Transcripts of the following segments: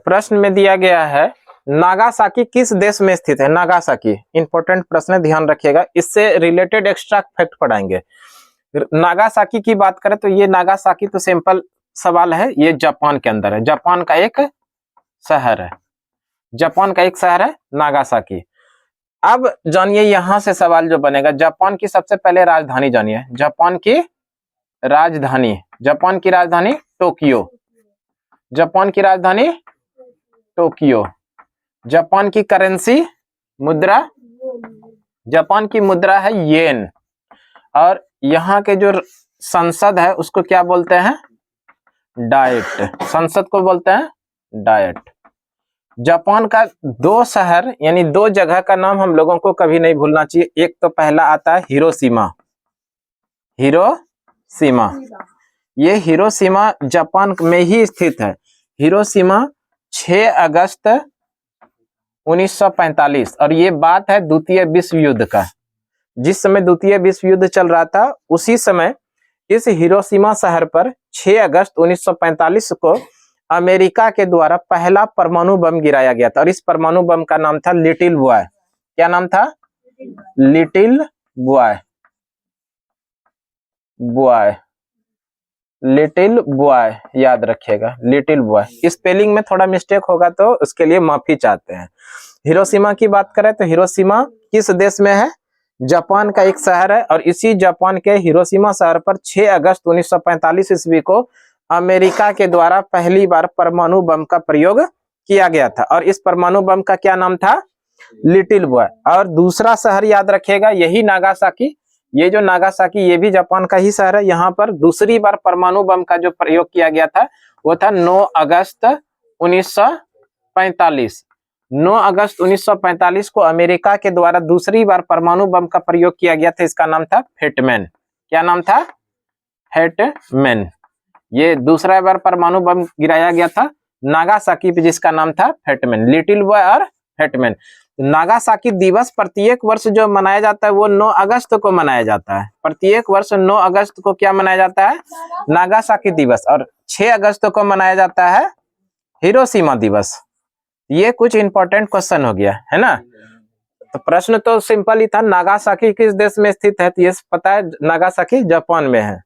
प्रश्न में दिया गया है नागासाकी किस देश में स्थित है। नागासाकी इंपॉर्टेंट प्रश्न है, ध्यान रखिएगा, इससे रिलेटेड एक्स्ट्रा फैक्ट पढ़ाएंगे। नागासाकी की बात करें तो ये नागासाकी तो सिंपल सवाल है, ये जापान के अंदर है, जापान का एक शहर है, जापान का एक शहर है नागासाकी। अब जानिए यहां से सवाल जो बनेगा, जापान की सबसे पहले राजधानी जानिए, जापान की राजधानी, जापान की राजधानी टोक्यो, जापान की राजधानी टोक्यो। जापान की करेंसी मुद्रा, जापान की मुद्रा है येन, और यहाँ के जो संसद है उसको क्या बोलते हैं, डाइट, संसद को बोलते हैं डाइट। जापान का दो शहर यानी दो जगह का नाम हम लोगों को कभी नहीं भूलना चाहिए। एक तो पहला आता है हिरोशिमा, हिरोशिमा, ये हिरोशिमा जापान में ही स्थित है। हिरोशिमा 6 अगस्त 1945, और ये बात है द्वितीय विश्व युद्ध का, जिस समय द्वितीय विश्व युद्ध चल रहा था उसी समय इस हिरोशिमा शहर पर 6 अगस्त 1945 को अमेरिका के द्वारा पहला परमाणु बम गिराया गया था, और इस परमाणु बम का नाम था लिटिल बॉय। क्या नाम था, little boy, boy, little boy, याद रखिएगा लिटिल बॉय। स्पेलिंग में थोड़ा मिस्टेक होगा तो उसके लिए माफी चाहते हैं। हिरोशिमा की बात करें तो हिरोशिमा किस देश में है, जापान का एक शहर है, और इसी जापान के हिरोशिमा शहर पर 6 अगस्त 1945 ईस्वी को अमेरिका के द्वारा पहली बार परमाणु बम का प्रयोग किया गया था, और इस परमाणु बम का क्या नाम था, लिटिल बॉय। और दूसरा शहर याद रखिएगा यही नागासाकी, ये जो नागासाकी ये भी जापान का ही शहर है। यहाँ पर दूसरी बार परमाणु बम का जो प्रयोग किया गया था वो था 9 अगस्त 1945। 9 अगस्त 1945 को अमेरिका के द्वारा दूसरी बार परमाणु बम का प्रयोग किया गया था, इसका नाम था फेटमैन। क्या नाम था, फेटमैन। ये दूसरा बार परमाणु बम गिराया गया था नागासाकी पे, जिसका नाम था फेटमैन, लिटिल बॉय और फेटमैन। नागासाकी दिवस प्रत्येक वर्ष जो मनाया जाता है वो 9 अगस्त को मनाया जाता है, प्रत्येक वर्ष 9 अगस्त को क्या मनाया जाता है, नागासाकी दिवस, और 6 अगस्त को मनाया जाता है हिरोशिमा दिवस। ये कुछ इंपॉर्टेंट क्वेश्चन हो गया है ना। तो प्रश्न तो सिंपल ही था, नागासाकी किस देश में स्थित है, तो ये पता है नागासाकी जापान में है,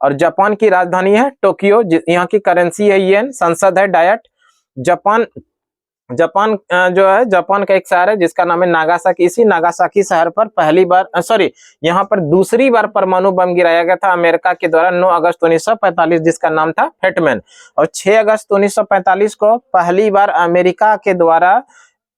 और जापान की राजधानी है टोक्यो, यहाँ की करेंसी है येन, संसद है डायट। जापान जो है जापान का एक शहर है जिसका नाम है नागासाकी। इसी नागासाकी शहर पर पहली बार यहाँ पर दूसरी बार परमाणु बम गिराया गया था अमेरिका के द्वारा 9 अगस्त 1945, जिसका नाम था फेटमैन। और 6 अगस्त 1945 को पहली बार अमेरिका के द्वारा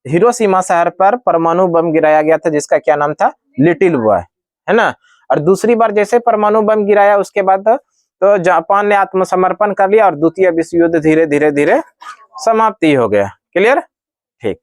हिरोशिमा शहर पर परमाणु बम गिराया गया था, जिसका क्या नाम था, लिटिल बॉय, है ना। और दूसरी बार जैसे परमाणु बम गिराया उसके बाद तो जापान ने आत्मसमर्पण कर लिया और द्वितीय विश्व युद्ध धीरे धीरे समाप्ति हो गया। क्लियर, ठीक।